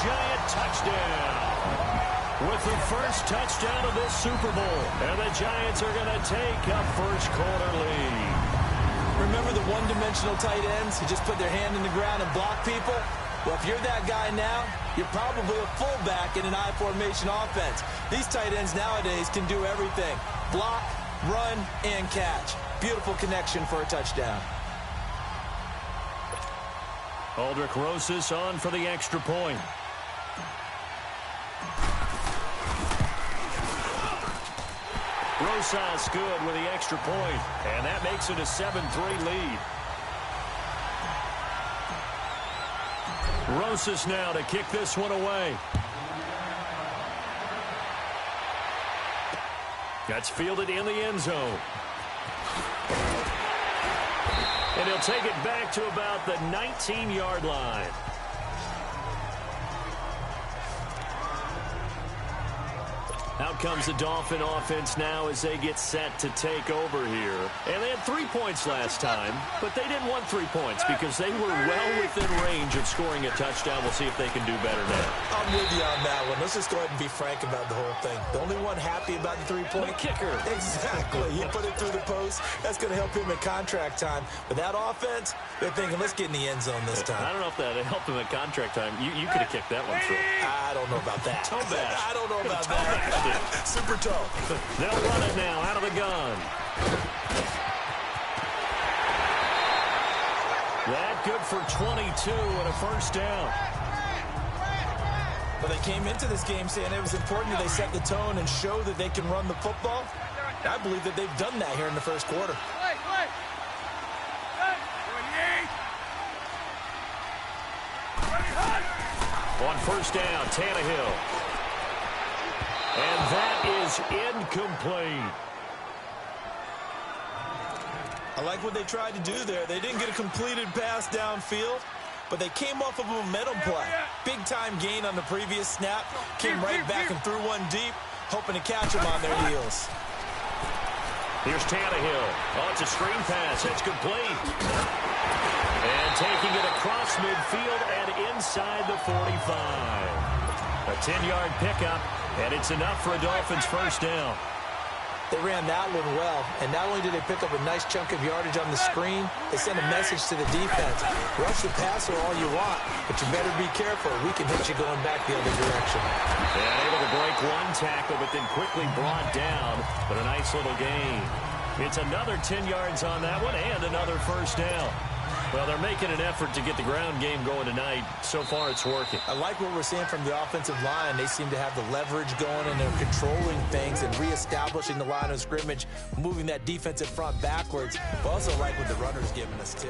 giant touchdown. With the first touchdown of this Super Bowl. And the Giants are going to take a first-quarter lead. Remember the one-dimensional tight ends who just put their hand in the ground and block people? Well, if you're that guy now, you're probably a fullback in an I-formation offense. These tight ends nowadays can do everything. Block, run, and catch. Beautiful connection for a touchdown. Aldrick Rosas on for the extra point. Rosas good with the extra point, and that makes it a 7-3 lead. Rosas now to kick this one away. That's fielded in the end zone. And he'll take it back to about the 19-yard line. Out comes the Dolphin offense now as they get set to take over here. And they had 3 points last time, but they didn't want 3 points because they were well within range of scoring a touchdown. We'll see if they can do better now. I'm with you on that one. Let's just go ahead and be frank about the whole thing. The only one happy about the 3-point? The kicker. Exactly. He put it through the post. That's going to help him at contract time. But that offense, they're thinking, let's get in the end zone this time. I don't know if that helped him at contract time. You could have kicked that one through. I don't know about that. Toe bash. I don't know about that. Super toe. They'll run it now out of the gun. That good for 22 and a first down. Well, they came into this game saying it was important that they set the tone and show that they can run the football. I believe that they've done that here in the first quarter. On first down, Tannehill. And that is incomplete. I like what they tried to do there. They didn't get a completed pass downfield, but they came off of a momentum play. Big-time gain on the previous snap. Came right back and threw one deep, hoping to catch them on their heels. Here's Tannehill. Oh, it's a screen pass. It's complete. And taking it across midfield and inside the 45. A 10-yard pickup, and it's enough for a Dolphins first down. They ran that one well, and not only did they pick up a nice chunk of yardage on the screen, they sent a message to the defense. Rush the passer all you want, but you better be careful. We can hit you going back the other direction. And able to break one tackle, but then quickly brought down. But a nice little gain. It's another 10 yards on that one and another first down. Well, they're making an effort to get the ground game going tonight. So far, it's working. I like what we're seeing from the offensive line. They seem to have the leverage going, and they're controlling things and reestablishing the line of scrimmage, moving that defensive front backwards. But also like what the runner's giving us, too.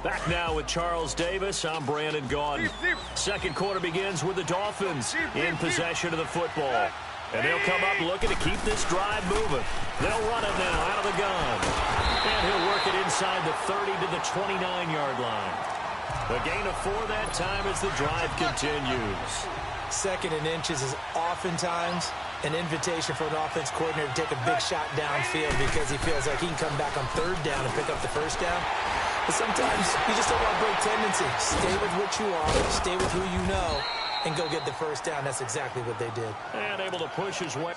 Back now with Charles Davis. I'm Brandon Gaudin. Second quarter begins with the Dolphins in possession of the football. And they'll come up looking to keep this drive moving. They'll run it now out of the gun. And he'll work it inside the 30 to the 29-yard line. A gain of 4 that time as the drive continues. Second and inches is oftentimes an invitation for an offense coordinator to take a big shot downfield because he feels like he can come back on third down and pick up the first down. But sometimes you just don't want to break tendency. Stay with what you are. Stay with who you know. And go get the first down. That's exactly what they did. And able to push his way.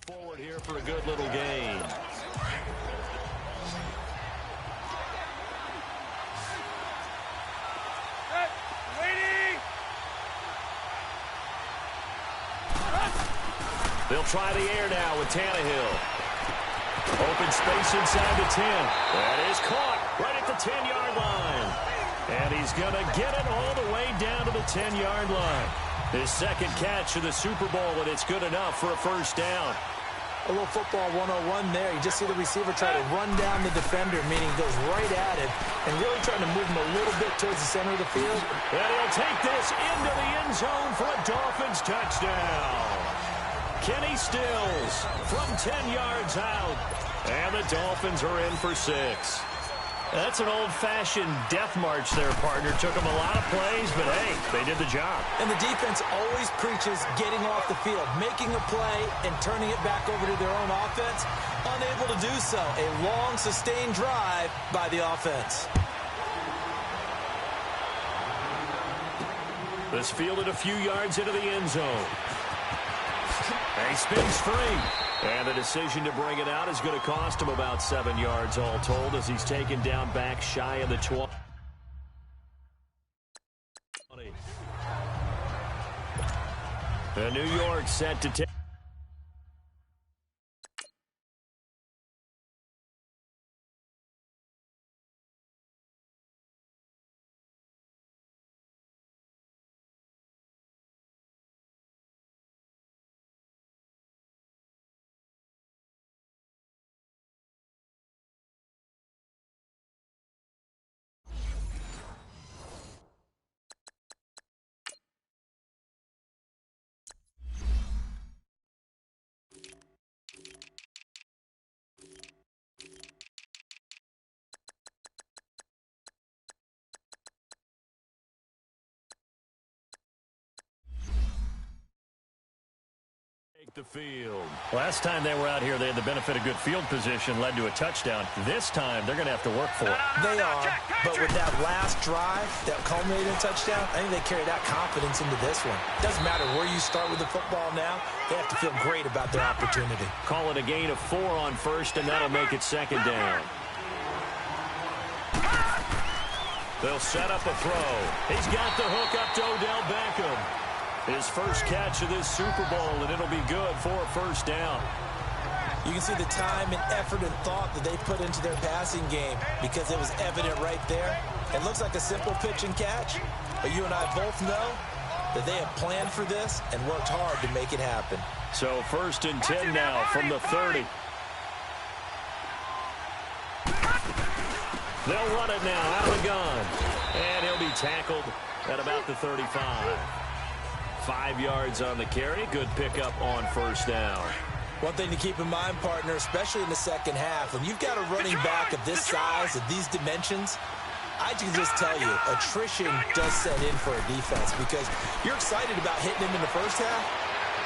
Forward here for a good little gain. They'll try the air now with Tannehill. Open space inside the 10. That is caught right at the 10-yard line. And he's going to get it all the way down to the 10-yard line. His second catch of the Super Bowl, and it's good enough for a first down. A little football 101 there. You just see the receiver try to run down the defender, meaning goes right at him, and really trying to move him a little bit towards the center of the field. And he'll take this into the end zone for a Dolphins touchdown. Kenny Stills from 10 yards out. And the Dolphins are in for 6. That's an old-fashioned death march there, partner. Took them a lot of plays, but, hey, they did the job. And the defense always preaches getting off the field, making a play, and turning it back over to their own offense. Unable to do so. A long, sustained drive by the offense. This fielded a few yards into the end zone. And he spins free. And the decision to bring it out is going to cost him about 7 yards all told as he's taken down back shy of the 20. New York set to take. The field. Last time they were out here, they had the benefit of good field position, led to a touchdown. This time, they're going to have to work for it. They are, but with that last drive that culminated in a touchdown, I think they carry that confidence into this one. Doesn't matter where you start with the football now, they have to feel great about their opportunity. Call it a gain of 4 on first, and that'll make it second down. They'll set up a throw. He's got the hook up to Odell Beckham. His first catch of this Super Bowl, and it'll be good for a first down. You can see the time and effort and thought that they put into their passing game because it was evident right there. It looks like a simple pitch and catch, but you and I both know that they have planned for this and worked hard to make it happen. So 1st and 10 now from the 30. They'll run it now out of the gun, and he'll be tackled at about the 35. 5 yards on the carry. Good pickup on first down. One thing to keep in mind, partner, especially in the second half, when you've got a running back of this size, of these dimensions, I can just tell you, attrition does set in for a defense because you're excited about hitting him in the first half.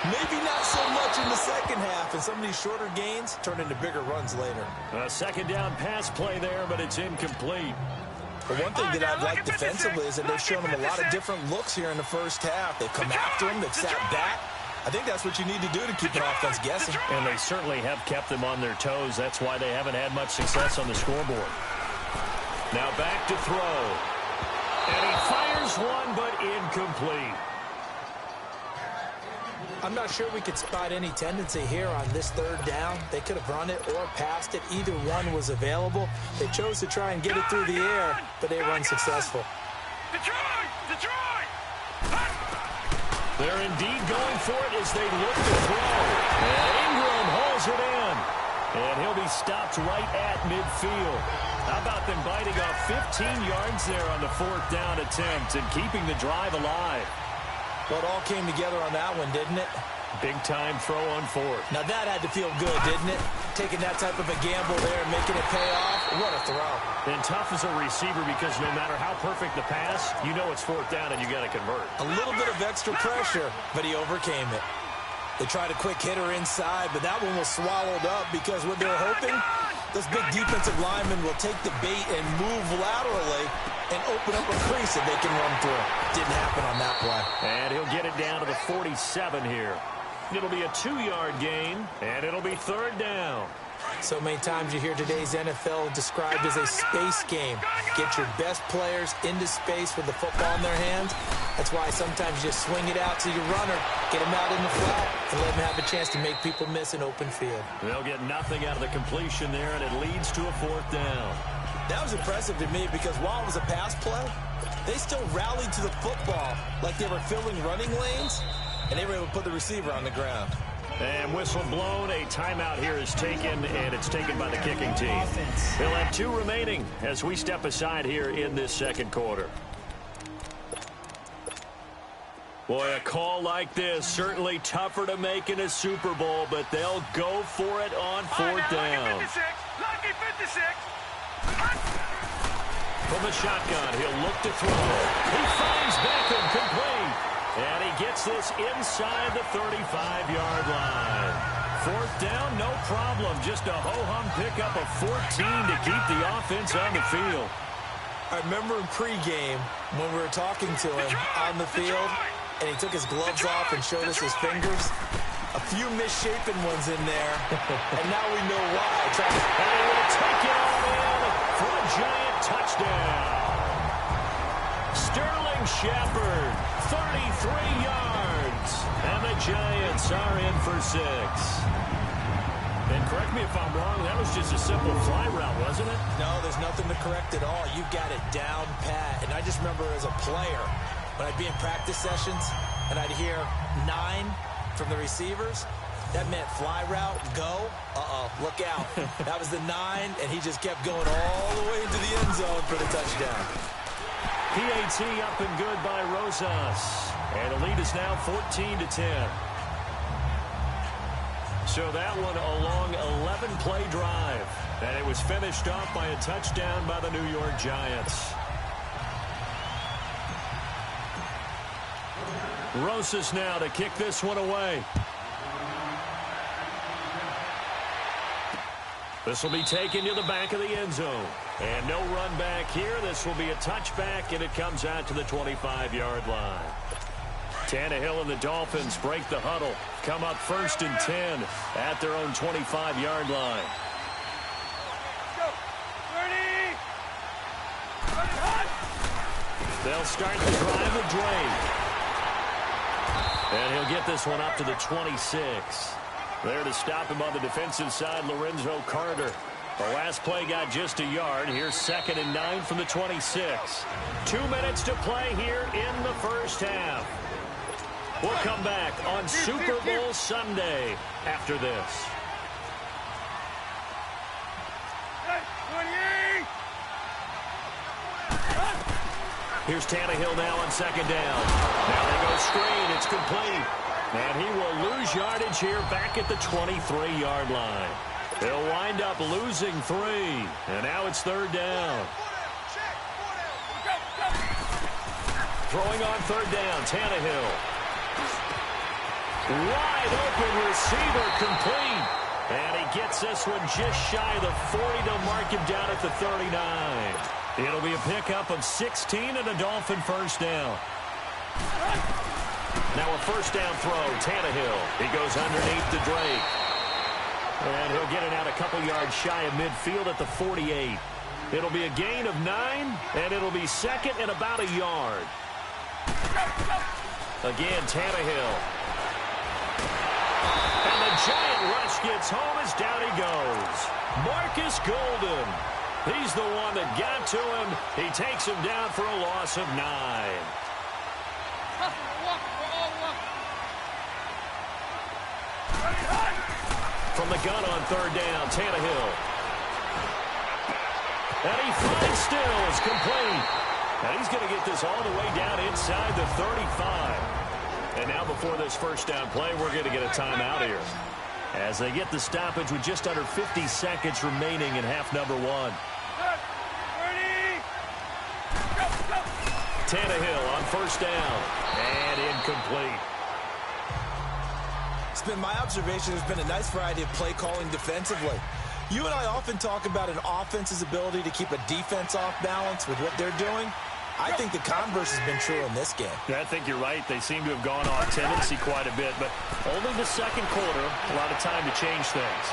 Maybe not so much in the second half, and some of these shorter gains turn into bigger runs later. A second down pass play there, but it's incomplete. But one thing that I've liked defensively is that they've shown him a lot of different looks here in the first half. They've come after him. They've sat back. I think that's what you need to do to keep an offense guessing. And they certainly have kept them on their toes. That's why they haven't had much success on the scoreboard. Now back to throw. And he fires one, but incomplete. I'm not sure we could spot any tendency here on this third down. They could have run it or passed it. Either one was available. They chose to try and get it through the air, but they were unsuccessful. They're indeed going for it as they look to throw. And Ingram hauls it in. And he'll be stopped right at midfield. How about them biting off 15 yards there on the 4th down attempt and keeping the drive alive? Well, it all came together on that one, didn't it? Big-time throw on 4th. Now, that had to feel good, didn't it? Taking that type of a gamble there and making it pay off. What a throw. And tough as a receiver because no matter how perfect the pass, you know it's 4th down and you got to convert. A little bit of extra pressure, but he overcame it. They tried a quick hitter inside, but that one was swallowed up because what they're hoping, those big defensive linemen will take the bait and move laterally and open up a crease that they can run through. Didn't happen on that play. And he'll get it down to the 47 here. It'll be a 2-yard gain, and it'll be 3rd down. So many times you hear today's NFL described as a space game. Get your best players into space with the football in their hands. That's why sometimes you swing it out to your runner, get him out in the flat, and let him have a chance to make people miss an open field. They'll get nothing out of the completion there, and it leads to a 4th down. That was impressive to me because while it was a pass play, they still rallied to the football like they were filling running lanes, and they were able to put the receiver on the ground. And whistle blown, a timeout here is taken, and it's taken by the kicking team. They'll have 2 remaining as we step aside here in this second quarter. Boy, a call like this, certainly tougher to make in a Super Bowl, but they'll go for it on 4th down. Lucky 56. From the shotgun, he'll look to throw. He finds Beckham complete. And he gets this inside the 35-yard line. Fourth down, no problem. Just a ho-hum pickup of 14 to keep the offense on the field. I remember in pregame when we were talking to him on the field, and he took his gloves off and showed us his fingers. A few misshapen ones in there, and now we know why. And he will take it all in for a giant touchdown. Sterling Shepard, 33 yards, and the Giants are in for 6. And correct me if I'm wrong, that was just a simple fly route, wasn't it? No, there's nothing to correct at all. You've got it down pat. And I just remember as a player, when I'd be in practice sessions, and I'd hear 9 from the receivers, that meant fly route, go, look out. That was the 9, and he just kept going all the way into the end zone for the touchdown. PAT up and good by Rosas. And the lead is now 14-10. So that one a long 11-play drive. And it was finished off by a touchdown by the New York Giants. Rosas now to kick this one away. This will be taken to the back of the end zone. And no run back here. This will be a touchback, and it comes out to the 25-yard line. Tannehill and the Dolphins break the huddle. Come up 1st and 10 at their own 25-yard line. They'll start the drive with Drake. And he'll get this one up to the 26. There to stop him on the defensive side, Lorenzo Carter. The last play got just a yard. Here's 2nd and 9 from the 26. 2 minutes to play here in the first half. We'll come back on Super Bowl Sunday after this. Here's Tannehill now on 2nd down. Now they go screen. It's complete. And he will lose yardage here back at the 23-yard line. They'll wind up losing 3. And now it's 3rd down. Throwing on 3rd down, Tannehill. Wide open receiver complete. And he gets this one just shy of the 40 to mark him down at the 39. It'll be a pickup of 16 and a Dolphin first down. Now a first down throw, Tannehill. He goes underneath to Drake. And he'll get it out a couple yards shy of midfield at the 48. It'll be a gain of 9, and it'll be 2nd and about a yard. Again, Tannehill. And the giant rush gets home as down he goes. Marcus Golden. He's the one that got to him. He takes him down for a loss of 9. From the gun on 3rd down, Tannehill. And he finds Stills complete. And he's going to get this all the way down inside the 35. And now before this first down play, we're going to get a timeout here, as they get the stoppage with just under 50 seconds remaining in half number 1. Tannehill on 1st down. And incomplete. It's been my observation there's been a nice variety of play calling defensively. You and I often talk about an offense's ability to keep a defense off balance with what they're doing. I think the converse has been true in this game. Yeah, I think you're right. They seem to have gone off tendency quite a bit, but only the 2nd quarter, a lot of time to change things.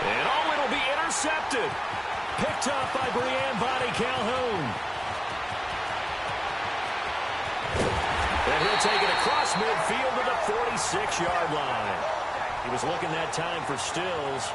And it'll be intercepted. Picked up by Brianne Bonnie Calhoun. And he'll take it across midfield to the 46-yard line. He was looking that time for Stills.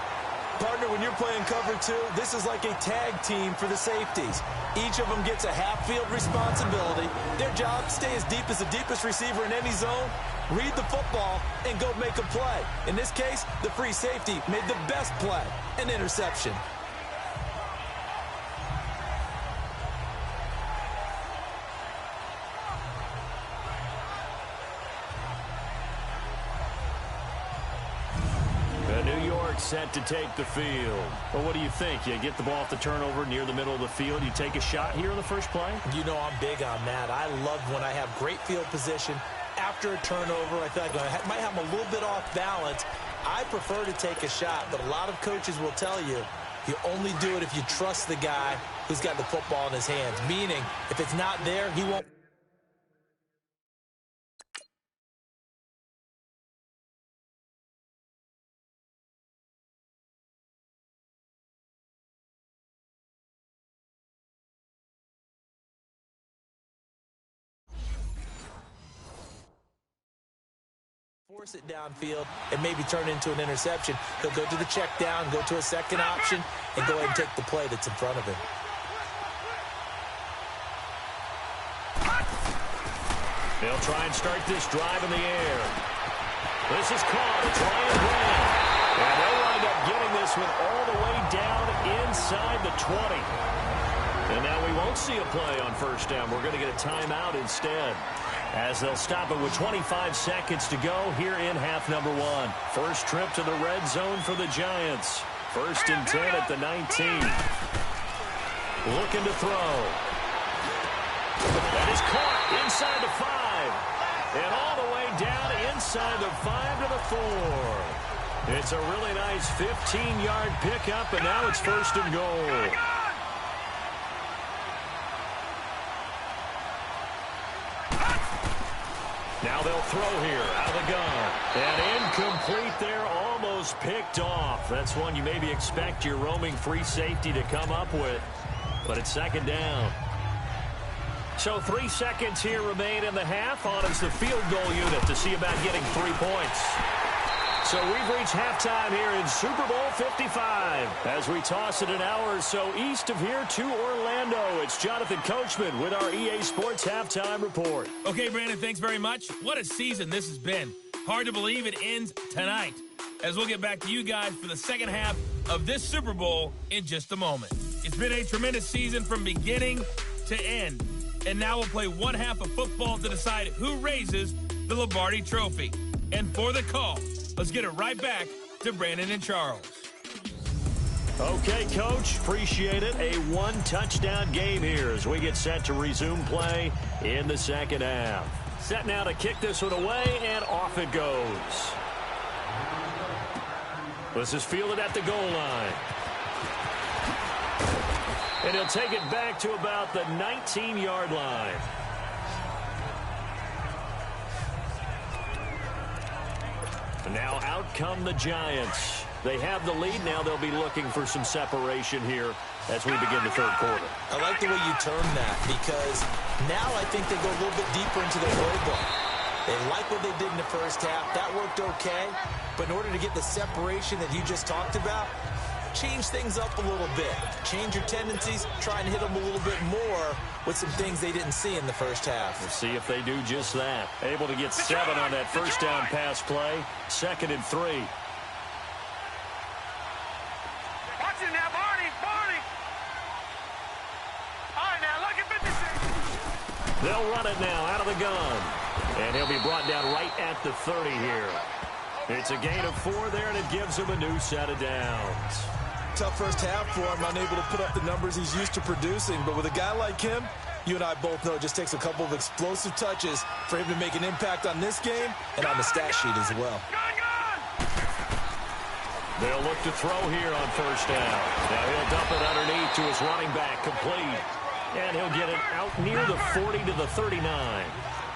Partner, when you're playing cover 2, this is like a tag team for the safeties. Each of them gets a half-field responsibility. Their job, stay as deep as the deepest receiver in any zone, read the football, and go make a play. In this case, the free safety made the best play, an interception. mark set to take the field. Well, what do you think? You get the ball off the turnover near the middle of the field. You take a shot here in the first play? You know I'm big on that. I love when I have great field position. After a turnover, I feel like I might have a little bit off balance. I prefer to take a shot, but a lot of coaches will tell you, you only do it if you trust the guy who's got the football in his hands. Meaning, if it's not there, he won't. Force it downfield and maybe turn it into an interception. He'll go to the check down, go to a second option, and go ahead and take the play that's in front of him. They'll try and start this drive in the air. This is caught. It's Ryan Grant. And they'll wind up getting this one all the way down inside the 20. And now we won't see a play on first down. We're going to get a timeout instead, as they'll stop it with 25 seconds to go here in half number one. First trip to the red zone for the Giants. 1st and 10 at the 19. Looking to throw. That is caught inside the 5. And all the way down inside the 5 to the 4. It's a really nice 15-yard pickup, and now it's 1st and goal. Now they'll throw here out of the gun. And incomplete there, almost picked off. That's one you maybe expect your roaming free safety to come up with. But it's 2nd down. So 3 seconds here remain in the half. On is the field goal unit to see about getting 3 points. So we've reached halftime here in Super Bowl 55. As we toss it an hour or so east of here to Orlando, it's Jonathan Coachman with our EA Sports Halftime Report. Okay, Brandon, thanks very much. What a season this has been. Hard to believe it ends tonight, as we'll get back to you guys for the second half of this Super Bowl in just a moment. It's been a tremendous season from beginning to end. And now we'll play one half of football to decide who raises the Lombardi Trophy. And for the call, let's get it right back to Brandon and Charles. Okay, Coach, appreciate it. A one-touchdown game here as we get set to resume play in the second half. Set now to kick this one away, and off it goes. This is fielded at the goal line. And he'll take it back to about the 19-yard line. And now out come the Giants. They have the lead. Now they'll be looking for some separation here as we begin the third quarter. I like the way you term that, because now I think they go a little bit deeper into their playbook. They like what they did in the first half. That worked okay. But in order to get the separation that you just talked about, change things up a little bit. Change your tendencies. Try and hit them a little bit more with some things they didn't see in the first half. We'll see if they do just that. Able to get 7 on that first down pass play. 2nd and 3. Watch it now, Barney. Barney. All right, now, look at 56. They'll run it now out of the gun. And he'll be brought down right at the 30 here. It's a gain of 4 there, and it gives him a new set of downs. Tough first half for him, unable to put up the numbers he's used to producing. But with a guy like him, you and I both know it just takes a couple of explosive touches for him to make an impact on this game and on the stat sheet as well. They'll look to throw here on first down. Now he'll dump it underneath to his running back, complete. And he'll get it out near the 40 to the 39.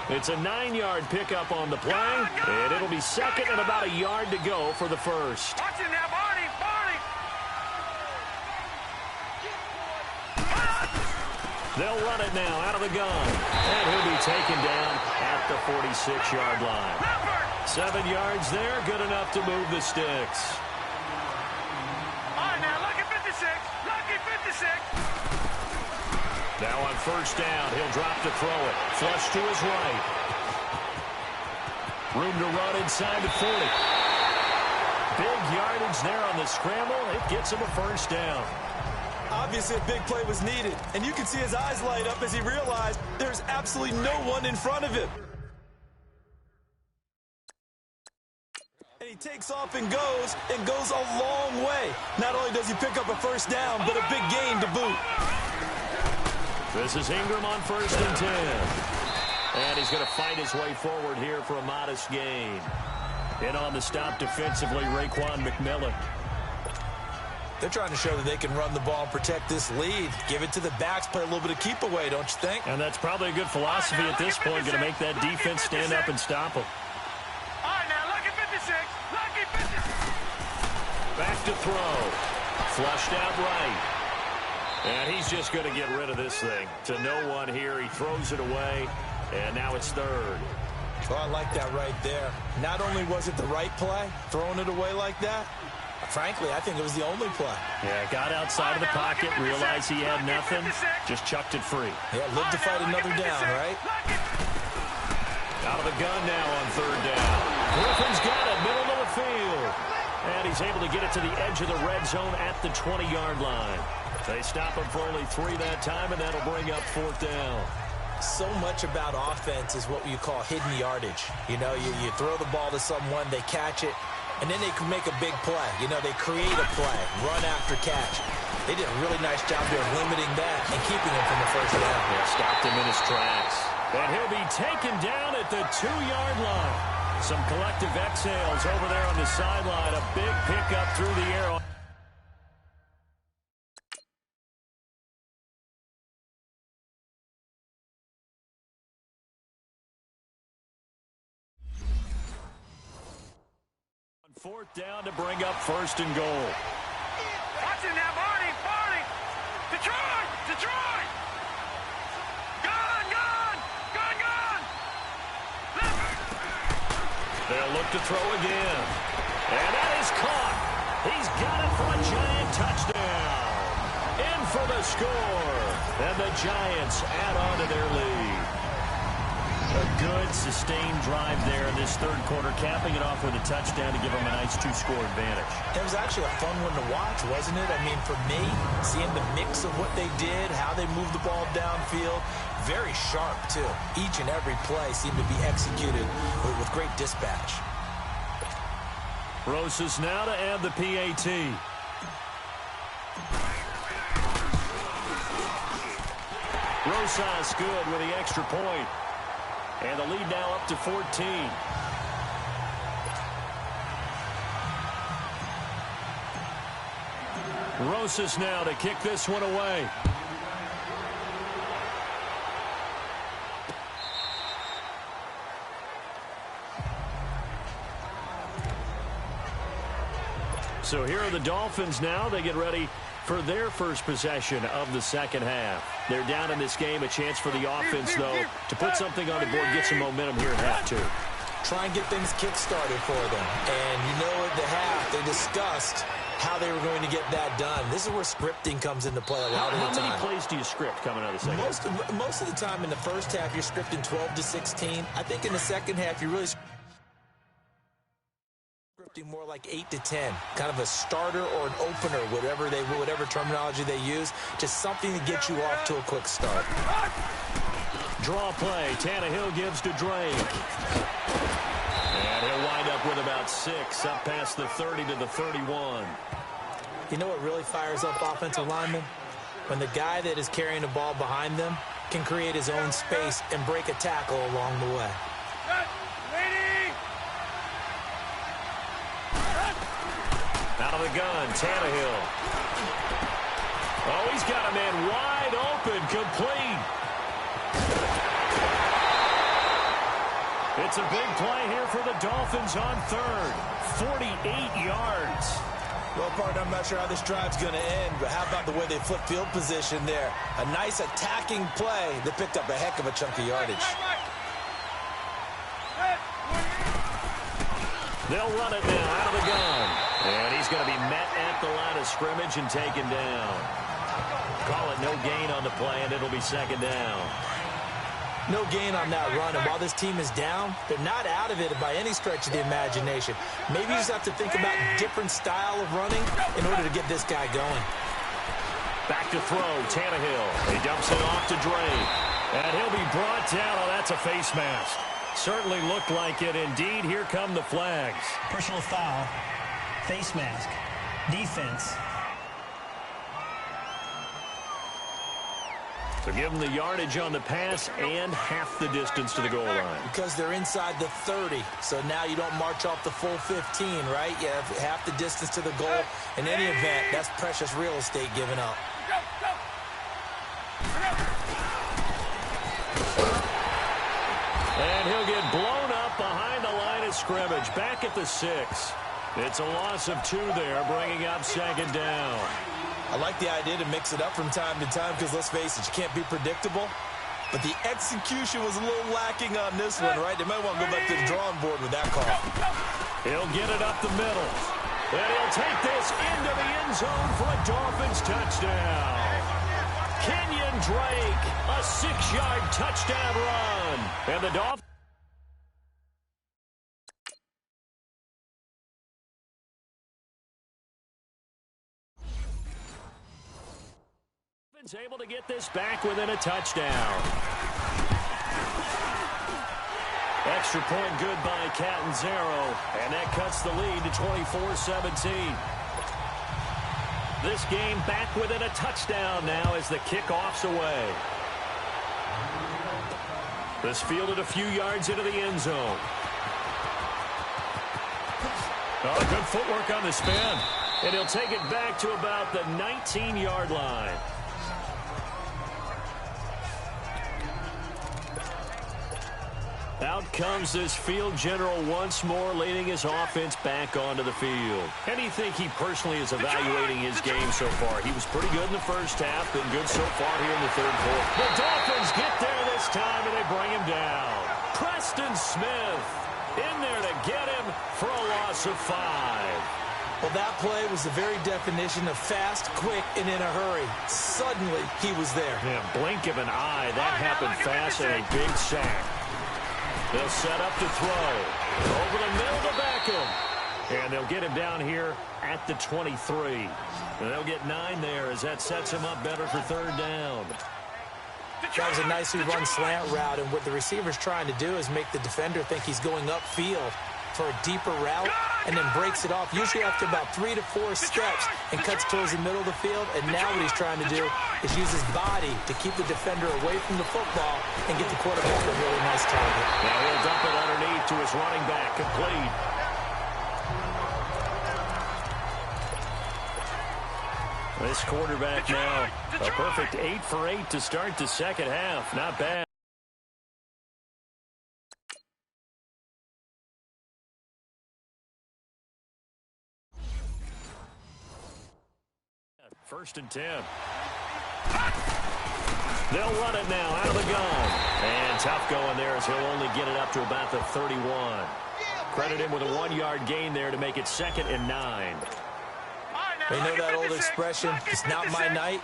It's a 9-yard pickup on the play, and it'll be 2nd and about a yard to go for the first. Watch it now, Barney. Barney. They'll run it now out of the gun, and he'll be taken down at the 46-yard line. 7 yards there, good enough to move the sticks. All right, now, look at 56. Look at 56. Now on first down, he'll drop to throw it. Flush to his right. Room to run inside the 40. Big yardage there on the scramble. It gets him a first down. Obviously, a big play was needed, and you can see his eyes light up as he realized there's absolutely no one in front of him. And he takes off and goes a long way. Not only does he pick up a first down, but a big gain to boot. This is Ingram on 1st and 10. And he's going to fight his way forward here for a modest gain. In on the stop defensively, Raekwon McMillan. They're trying to show that they can run the ball and protect this lead. Give it to the backs, play a little bit of keep away, don't you think? And that's probably a good philosophy at this point, going to make that defense stand up and stop them. All right, now, lucky 56. Lucky 56. Back to throw. Flushed out right. And he's just going to get rid of this thing. To no one here. He throws it away. And now it's 3rd. Oh, I like that right there. Not only was it the right play, throwing it away like that, frankly, I think it was the only play. Yeah, got outside of the pocket, realized he had nothing, just chucked it free. Yeah, live to fight another down, right? Out of the gun now on 3rd down. Griffin's got it, middle of the field. And he's able to get it to the edge of the red zone at the 20-yard line. They stop him for only 3 that time, and that'll bring up 4th down. So much about offense is what you call hidden yardage. You know, you throw the ball to someone, they catch it, and then they can make a big play. You know, they create a play, run after catch. They did a really nice job there of limiting that and keeping him from the first down. Yeah, stopped him in his tracks. And he'll be taken down at the 2-yard line. Some collective exhales over there on the sideline. A big pickup through the air. On 4th down to bring up 1st and goal. Watch it now, Barney. Barney. Detroit. Detroit. Gun, gun. Gun, gun. They'll look to throw again. And that is caught. He's got it for a Giant touchdown. In for the score. And the Giants add on to their lead. A good, sustained drive there in this 3rd quarter, capping it off with a touchdown to give them a nice 2-score advantage. It was actually a fun one to watch, wasn't it? I mean, for me, seeing the mix of what they did, how they moved the ball downfield, very sharp, too. Each and every play seemed to be executed with great dispatch. Rosas now to add the PAT. Rosas good with the extra point. And the lead now up to 14. Rosas now to kick this one away. So here are the Dolphins now. They get ready for their first possession of the second half. They're down in this game. A chance for the offense, though, to put something on the board, get some momentum here at half 2. Try and get things kick-started for them. And you know at the half, they discussed how they were going to get that done. This is where scripting comes into play a lot of the time. How many plays do you script coming out of the second half? Most of the time in the first half, you're scripting 12 to 16. I think in the second half, you're really scripting more like 8 to 10, kind of a starter or an opener, whatever terminology they use, just something to get you off to a quick start. Draw play. Tannehill gives to Drake. And he'll wind up with about 6, up past the 30 to the 31. You know what really fires up offensive linemen? When the guy that is carrying the ball behind them can create his own space and break a tackle along the way. Out of the gun, Tannehill. Oh, he's got a man wide open, complete. It's a big play here for the Dolphins on 3rd. 48 yards. Well, partner, I'm not sure how this drive's going to end, but how about the way they flip field position there? A nice attacking play that picked up a heck of a chunk of yardage. They'll run it now out of the gun. And he's going to be met at the line of scrimmage and taken down. Call it no gain on the play, and it'll be 2nd down. No gain on that run, and while this team is down, they're not out of it by any stretch of the imagination. Maybe you just have to think about different style of running in order to get this guy going. Back to throw, Tannehill. He dumps it off to Drake. And he'll be brought down. Oh, that's a face mask. Certainly looked like it. Indeed, here come the flags. Personal foul, face mask, defense. So give them the yardage on the pass and half the distance to the goal line. Because they're inside the 30, so now you don't march off the full 15, right? You have half the distance to the goal. In any event, that's precious real estate given up. And he'll get blown up behind the line of scrimmage. Back at the 6. It's a loss of 2 there, bringing up second down. I like the idea to mix it up from time to time because, let's face it, you can't be predictable. But the execution was a little lacking on this one, right? They might want to go back to the drawing board with that call. He'll get it up the middle. And he'll take this into the end zone for a Dolphins touchdown. Kenyon Drake, a 6-yard touchdown run. And the Dolphins able to get this back within a touchdown. Extra point good by Catanzaro, and that cuts the lead to 24-17. This game back within a touchdown now as the kickoff's away. This fielded a few yards into the end zone. Oh, good footwork on the spin. And he'll take it back to about the 19-yard line. Out comes this field general once more, leading his offense back onto the field. How do you think he personally is evaluating his game so far? He was pretty good in the first half, been good so far here in the third quarter. The Dolphins get there this time, and they bring him down. Preston Smith in there to get him for a loss of 5. Well, that play was the very definition of fast, quick, and in a hurry. Suddenly, he was there. Yeah, blink of an eye. That happened fast and a big sack. They'll set up to throw. Over the middle to Beckham. And they'll get him down here at the 23. And they'll get 9 there as that sets him up better for third down. That was a nicely run slant route, and what the receiver's trying to do is make the defender think he's going upfield for a deeper route, and then breaks it off, usually after about 3 to 4 steps, and cuts towards the middle of the field. And now what he's trying to do is use his body to keep the defender away from the football and get the quarterback a really nice target. Now he'll dump it underneath to his running back, complete. This quarterback now, a perfect 8 for 8 to start the second half. Not bad. First and 10. They'll run it now out of the gun. And tough going there as he'll only get it up to about the 31. Credit him with a 1-yard gain there to make it 2nd and 9. You know that old expression, it's not my night?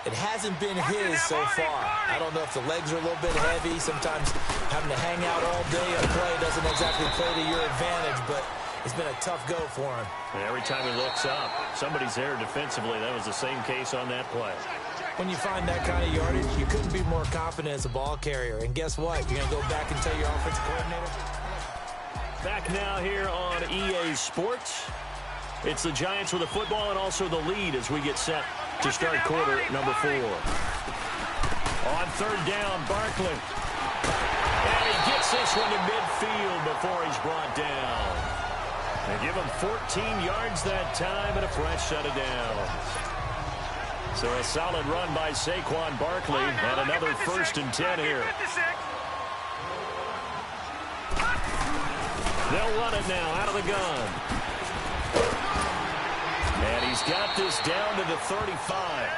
It hasn't been his so far. I don't know if the legs are a little bit heavy. Sometimes having to hang out all day and play doesn't exactly play to your advantage, but it's been a tough go for him. And every time he looks up, somebody's there defensively. That was the same case on that play. When you find that kind of yardage, you couldn't be more confident as a ball carrier. And guess what? You're going to go back and tell your offensive coordinator. Back now here on EA Sports. It's the Giants with the football and also the lead as we get set to start quarter number 4. On third down, Barkley. And he gets this one to midfield before he's brought down. They give him 14 yards that time and a fresh set of downs. So a solid run by Saquon Barkley and another 1st and 10 here. They'll run it now out of the gun. And he's got this down to the 35.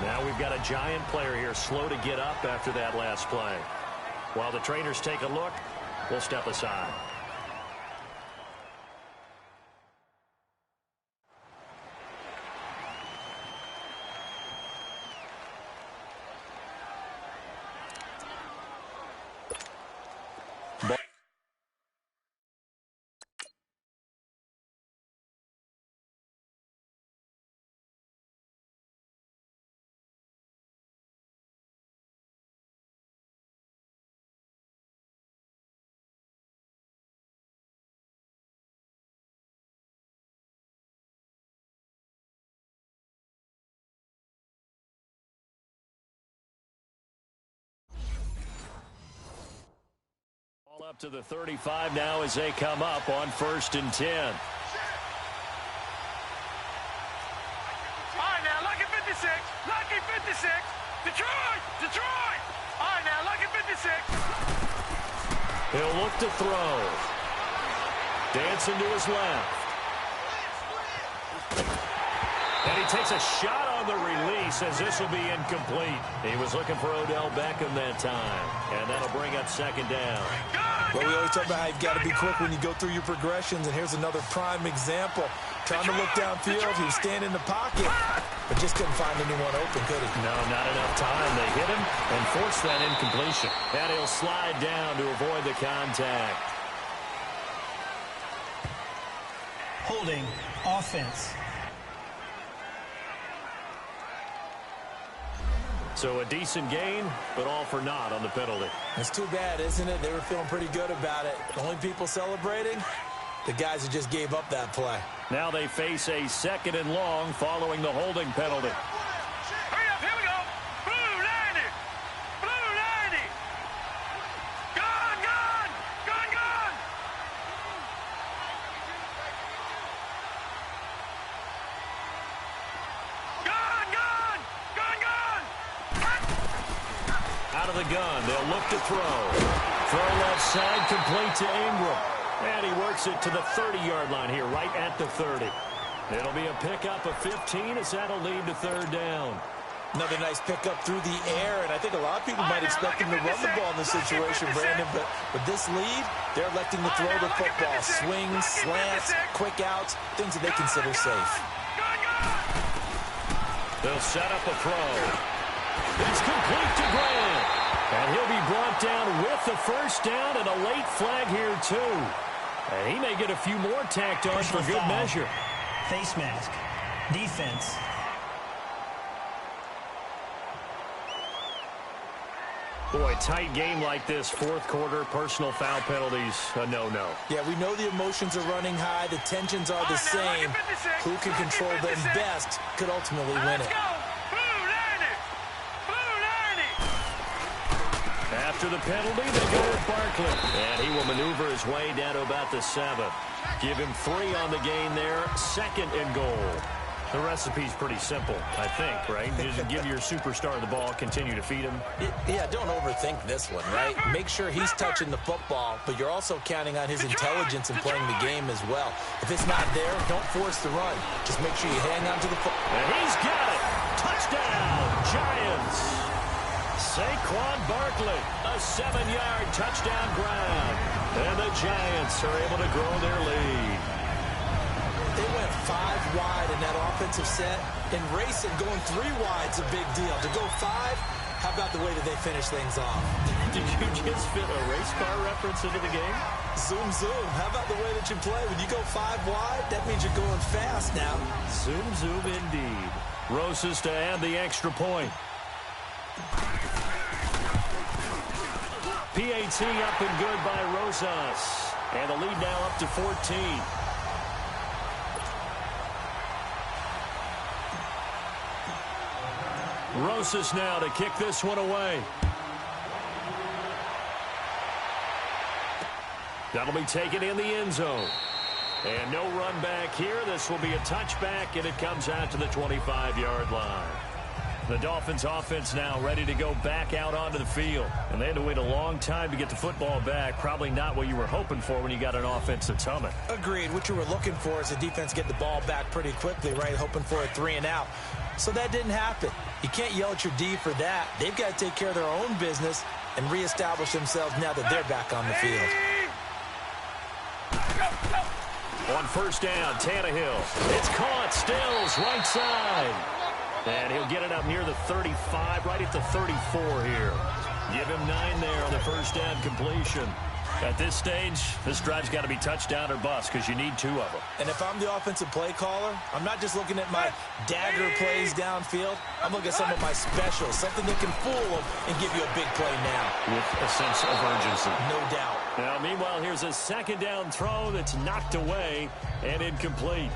Now we've got a Giant player here slow to get up after that last play. While the trainers take a look, we'll step aside. up to the 35 now as they come up on 1st and 10. All right, now, lucky 56. Lucky 56. Detroit! Detroit! All right, now, lucky 56. He'll look to throw. Dancing to his left. And he takes a shot on the release as this will be incomplete. He was looking for Odell Beckham that time. And that'll bring up 2nd down. Well, we always talk about how you've got to be quick when you go through your progressions, and here's another prime example. Trying to look downfield, he was standing in the pocket, but just couldn't find anyone open, could he? No, not enough time. They hit him and forced that incompletion. And he'll slide down to avoid the contact. Holding offense. So a decent gain, but all for naught on the penalty. It's too bad, isn't it? They were feeling pretty good about it. The only people celebrating, the guys who just gave up that play. Now they face a 2nd and long following the holding penalty. Hurry up, here we go. Blue 90. Blue 90. Gone, gone. Gone, gone. Gone, gone. Gone, gone. Out of the gun, they'll look to throw. Throw left side, complete to Ingram. And he works it to the 30-yard line here, right at the 30. It'll be a pickup of 15 as that'll lead to 3rd down. Another nice pickup through the air, and I think a lot of people might expect him to run the ball in this situation, Brandon, but with this lead, they're electing to throw the football. Swings, slants, quick outs, things that they consider safe. They'll set up a throw. It's complete to Grant. And he'll be brought down with the 1st down and a late flag here, too. And he may get a few more tacked on for good measure. Face mask. Defense. Boy, tight game like this, 4th quarter, personal foul penalties, a no-no. Yeah, we know the emotions are running high. The tensions are the same. Who can control them best could ultimately win it. After the penalty, they go with Barkley. And he will maneuver his way down to about the 7. Give him 3 on the gain there. 2nd and goal. The recipe's pretty simple, I think, right? You just give your superstar the ball, continue to feed him. Yeah, don't overthink this one, right? Make sure he's touching the football, but you're also counting on his intelligence in playing the game as well. If it's not there, don't force the run. Just make sure you hang on to the football. And he's got it. Touchdown, Giants. Saquon Barkley, a 7-yard touchdown grab. And the Giants are able to grow their lead. They went 5 wide in that offensive set. In racing, going 3 wide's a big deal. To go 5, how about the way that they finish things off? Did you just fit a race car reference into the game? Zoom, zoom. How about the way that you play? When you go 5 wide, that means you're going fast now. Zoom, zoom indeed. Rosas to add the extra point. PAT up and good by Rosas. And the lead now up to 14. Rosas now to kick this one away. That'll be taken in the end zone. And no run back here. This will be a touchback, and it comes out to the 25-yard line. The Dolphins offense now ready to go back out onto the field. And they had to wait a long time to get the football back. Probably not what you were hoping for when you got an offense that's humming. Agreed. What you were looking for is the defense get the ball back pretty quickly, right? Hoping for a 3 and out. So that didn't happen. You can't yell at your D for that. They've got to take care of their own business and reestablish themselves now that they're back on the field. On 1st down, Tannehill. It's caught. Stills, right side. And he'll get it up near the 35, right at the 34 here. Give him 9 there on the 1st down completion. At this stage, this drive's got to be touchdown or bust because you need 2 of them. And if I'm the offensive play caller, I'm not just looking at my dagger plays downfield. I'm looking at some of my specials, something that can fool them and give you a big play now. With a sense of urgency. No doubt. Now, meanwhile, here's a 2nd down throw that's knocked away and incomplete.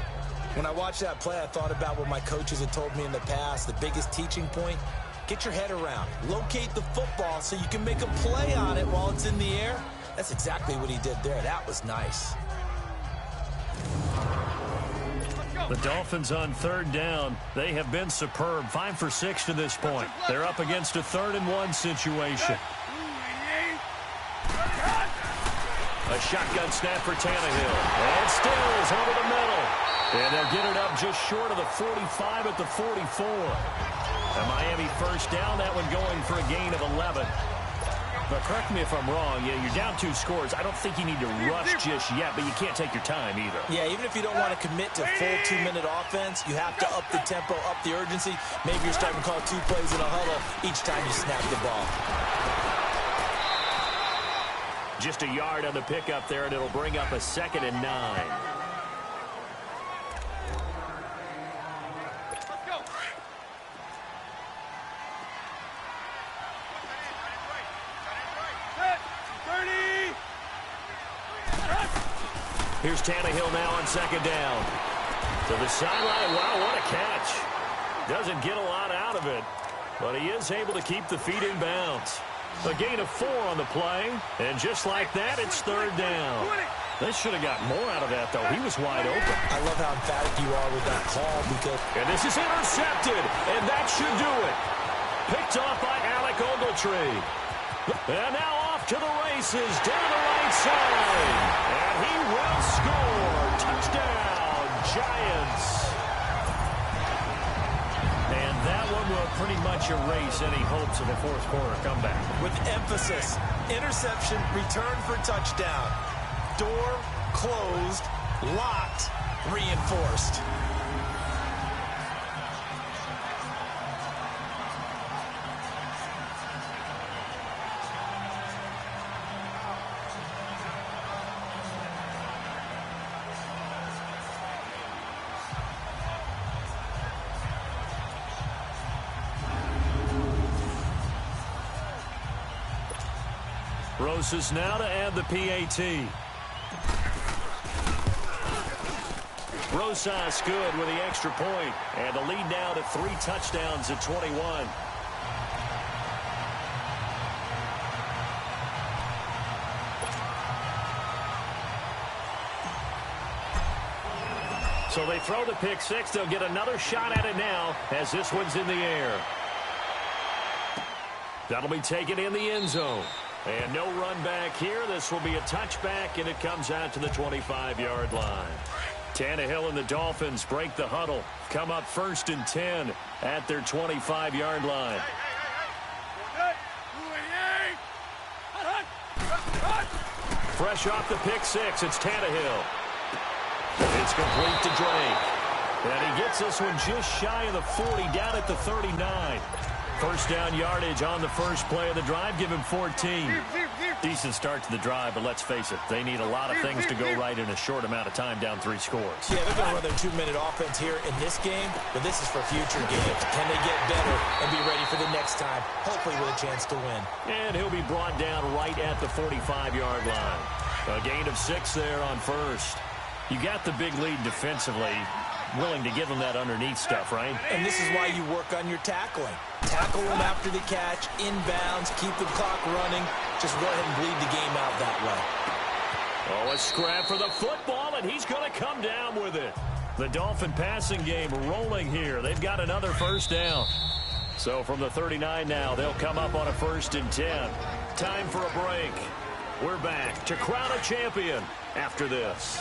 When I watched that play, I thought about what my coaches had told me in the past. The biggest teaching point, get your head around. Locate the football so you can make a play on it while it's in the air. That's exactly what he did there. That was nice. The Dolphins on third down. They have been superb. 5 for 6 to this point. They're up against a 3rd-and-1 situation. A shotgun snap for Tannehill. And Stills over the middle. And they'll get it up just short of the 45 at the 44. A Miami first down. That one going for a gain of 11. But correct me if I'm wrong. Yeah, you're down 2 scores. I don't think you need to rush just yet, but you can't take your time either. Yeah, even if you don't want to commit to full 2-minute offense, you have to up the tempo, up the urgency. Maybe you're starting to call 2 plays in a huddle each time you snap the ball. Just a yard on the pickup there, and it'll bring up a 2nd and 9. Here's Tannehill now on 2nd down. To the sideline. Wow, what a catch. Doesn't get a lot out of it, but he is able to keep the feet in bounds. A gain of 4 on the play, and just like that, it's 3rd down. They should have got more out of that, though. He was wide open. I love how emphatic you are with that call because... And this is intercepted, and that should do it. Picked off by Alec Ogletree. And now off to the races, down the right side. And he will score. Touchdown, Giants. And that one will pretty much erase any hopes of a 4th quarter comeback. With emphasis, interception, return for touchdown. Door closed, locked, reinforced. Roses now to add the PAT. Rosas good with the extra point, and the lead now to 3 touchdowns at 21. So they throw the pick 6. They'll get another shot at it now as this one's in the air. That'll be taken in the end zone. And no run back here. This will be a touchback, and it comes out to the 25-yard line. Tannehill and the Dolphins break the huddle. Come up 1st and 10 at their 25-yard line. Fresh off the pick 6, it's Tannehill. It's complete to Drake. And he gets this one just shy of the 40, down at the 39. First down yardage on the first play of the drive. Give him 14. Decent start to the drive, but let's face it, they need a lot of things to go right in a short amount of time, down 3 scores. Yeah, they're going to run their 2-minute offense here in this game, but this is for future games. Can they get better and be ready for the next time, hopefully with a chance to win? And he'll be brought down right at the 45-yard line. A gain of 6 there on first. You got the big lead defensively. Willing to give them that underneath stuff, right? And this is why you work on your tackling. Tackle them after the catch, inbounds, keep the clock running. Just go ahead and bleed the game out that way. Oh, a scrap for the football, and he's going to come down with it. The Dolphin passing game rolling here. They've got another first down. So from the 39 now, they'll come up on a 1st and 10. Time for a break. We're back to crown a champion after this.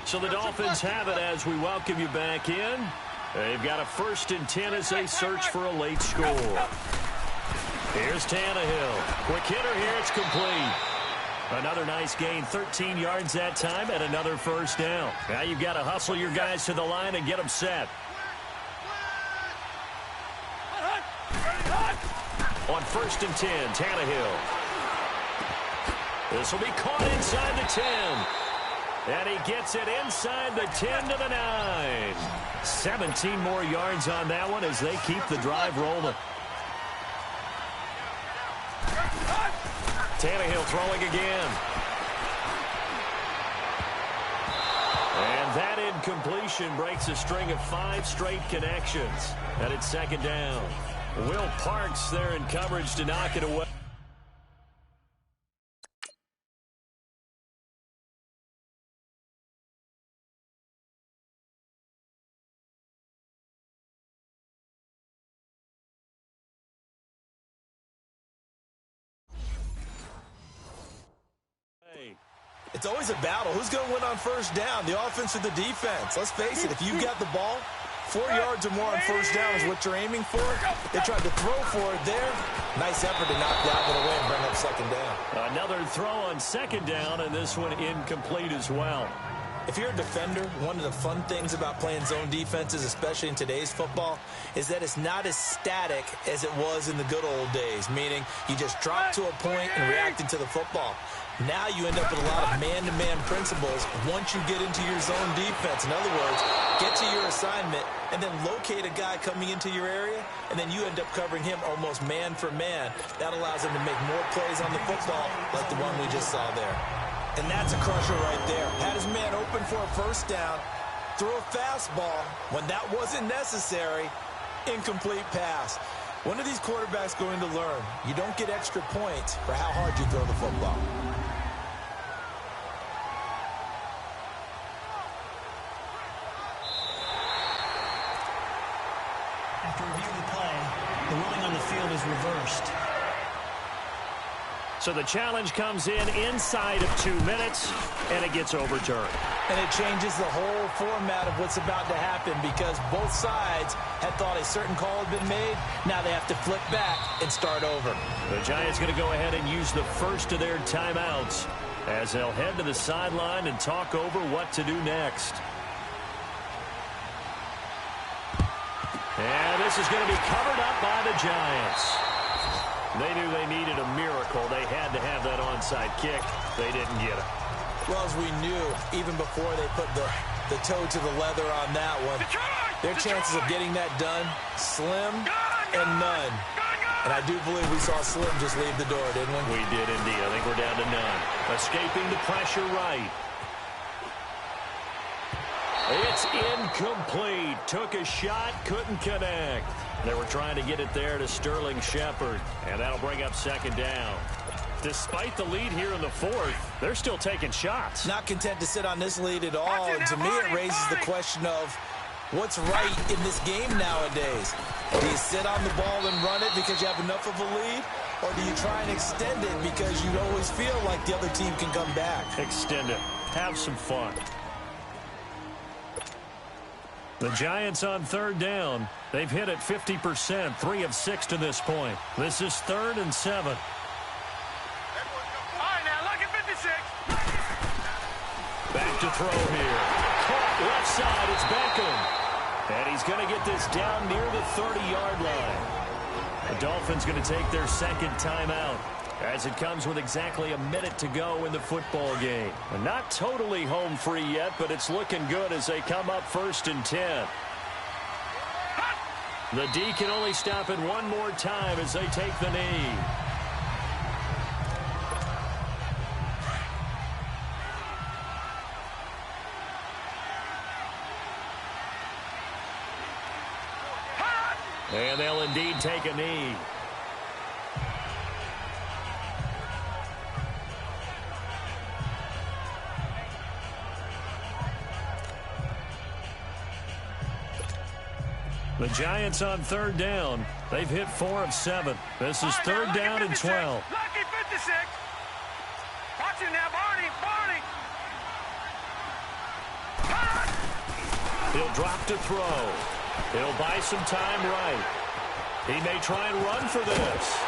So the Dolphins have it as we welcome you back in. They've got a 1st and 10 as they search for a late score. Here's Tannehill. Quick hitter here. It's complete. Another nice gain. 13 yards that time and another first down. Now you've got to hustle your guys to the line and get them set. On 1st and 10, Tannehill. This will be caught inside the 10. And he gets it inside the 10 to the 9. 17 more yards on that one as they keep the drive rolling. Tannehill throwing again. And that incompletion breaks a string of 5 straight connections. And it's 2nd down. Will Parks there in coverage to knock it away. It's always a battle. Who's going to win on first down, the offense or the defense? Let's face it, if you got the ball, 4 yards or more on first down is what you're aiming for. They tried to throw for it there. Nice effort to knock that one away and bring up second down. Another throw on second down, and this one incomplete as well. If you're a defender, one of the fun things about playing zone defenses, especially in today's football, is that it's not as static as it was in the good old days, meaning you just drop to a point and reacted to the football. Now you end up with a lot of man-to-man principles once you get into your zone defense. In other words, get to your assignment and then locate a guy coming into your area, and then you end up covering him almost man for man. That allows him to make more plays on the football like the one we just saw there. And that's a crusher right there. Had his man open for a first down, threw a fastball when that wasn't necessary, incomplete pass. When are these quarterbacks going to learn? You don't get extra points for how hard you throw the football. After reviewing the play, the ruling on the field is reversed. So the challenge comes in inside of 2 minutes, and it gets overturned. And it changes the whole format of what's about to happen because both sides had thought a certain call had been made. Now they have to flip back and start over. The Giants going to go ahead and use the first of their timeouts as they'll head to the sideline and talk over what to do next. And this is going to be covered up by the Giants. They knew they needed a miracle. They had to have that onside kick. They didn't get it. Well, as we knew, even before they put the toe to the leather on that one, their chances of getting that done, slim and none. And I do believe we saw Slim just leave the door, didn't we? We did indeed. I think we're down to none. Escaping the pressure right. It's incomplete. Took a shot, couldn't connect. They were trying to get it there to Sterling Shepard, and that'll bring up second down. Despite the lead here in the fourth, they're still taking shots. Not content to sit on this lead at all, and to me it raises the question of what's right in this game nowadays. Do you sit on the ball and run it because you have enough of a lead, or do you try and extend it because you always feel like the other team can come back? Extend it. Have some fun. The Giants on third down. They've hit it 50%, 3 of 6 to this point. This is 3rd and 7. All right, now, look at 56. Back to throw here. Caught left side. It's Beckham. And he's going to get this down near the 30-yard line. The Dolphins going to take their second timeout as it comes with exactly a minute to go in the football game. And not totally home free yet, but it's looking good as they come up 1st and 10. The D can only stop it one more time as they take the knee. And they'll indeed take a knee. The Giants on third down. They've hit 4 of 7. This is third down and 12. Lucky 56. Watch it now, Barney. He'll drop to throw. He'll buy some time right. He may try and run for this.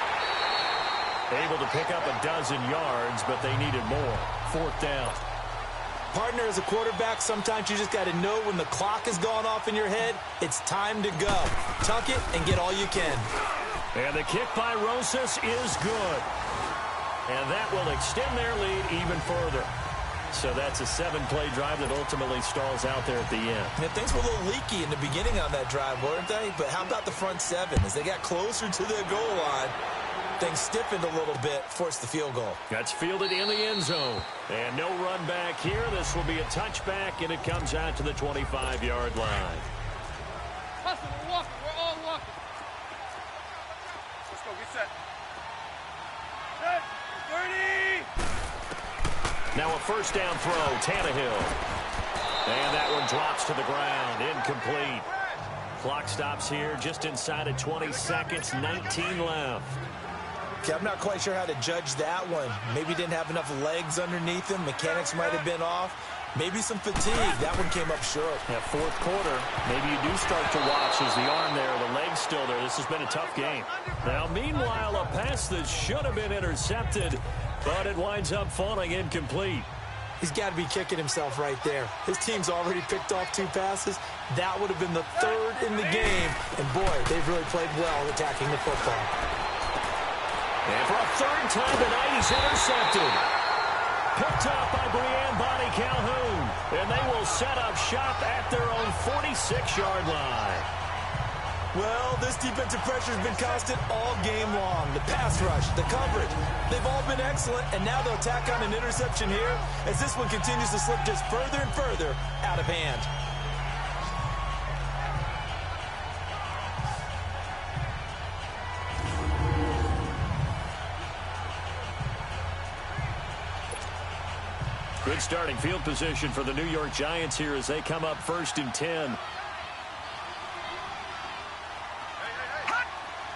Able to pick up a dozen yards, but they needed more. 4th down. Partner, as a quarterback, sometimes you just got to know when the clock has gone off in your head, it's time to go. Tuck it and get all you can. And the kick by Rosas is good. And that will extend their lead even further. So that's a 7-play drive that ultimately stalls out there at the end. And things were a little leaky in the beginning on that drive, weren't they? But how about the front 7? As they got closer to their goal line, things stiffened a little bit, forced the field goal. That's fielded in the end zone. And no run back here. This will be a touchback, and it comes out to the 25-yard line. Hustle, we're walking. We're all walking. Let's go. Get set. Set. 30. Now a first down throw, Tannehill. And that one drops to the ground, incomplete. Clock stops here just inside of 20 seconds, 19 left. Okay, I'm not quite sure how to judge that one. Maybe didn't have enough legs underneath him. Mechanics might have been off. Maybe some fatigue. That one came up short. Yeah, fourth quarter, maybe you do start to watch as the arm there, the leg's still there. This has been a tough game. Now, meanwhile, a pass that should have been intercepted, but it winds up falling incomplete. He's got to be kicking himself right there. His team's already picked off 2 passes. That would have been the 3rd in the game. And, boy, they've really played well attacking the football. And for a 3rd time tonight, he's intercepted. Picked up by Brianne Bonnie Calhoun. And they will set up shop at their own 46-yard line. Well, this defensive pressure has been constant all game long. The pass rush, the coverage, they've all been excellent. And now they'll tack on an interception here as this one continues to slip just further and further out of hand. Good starting field position for the New York Giants here as they come up 1st and 10.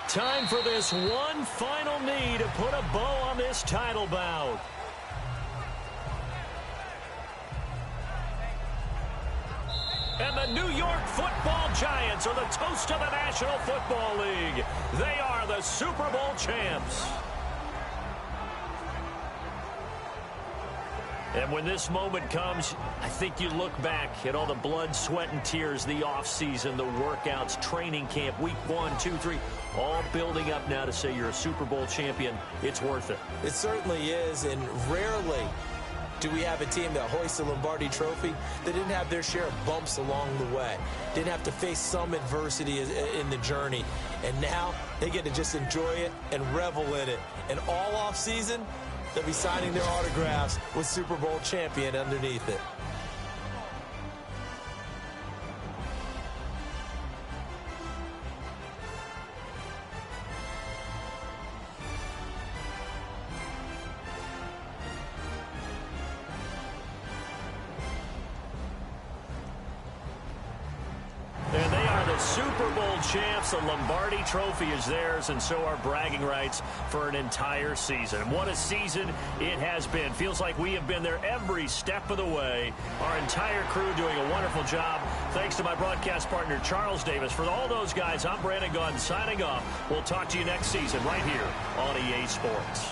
Time for this one final knee to put a bow on this title bout. And the New York Football Giants are the toast of the National Football League. They are the Super Bowl champs. And when this moment comes, I think you look back at all the blood, sweat, and tears, the offseason, the workouts, training camp, week 1, 2, 3, all building up now to say you're a Super Bowl champion. It's worth it. It certainly is, and rarely do we have a team that hoists a Lombardi trophy that didn't have their share of bumps along the way, didn't have to face some adversity in the journey, and now they get to just enjoy it and revel in it. And all offseason, they'll be signing their autographs with Super Bowl champion underneath it. And they are the Super Bowl champs. The Lombardi trophy is theirs, and so are bragging rights for an entire season. And what a season it has been. Feels like we have been there every step of the way. Our entire crew doing a wonderful job. Thanks to my broadcast partner, Charles Davis. For all those guys, I'm Brandon Gaudin signing off. We'll talk to you next season right here on EA Sports.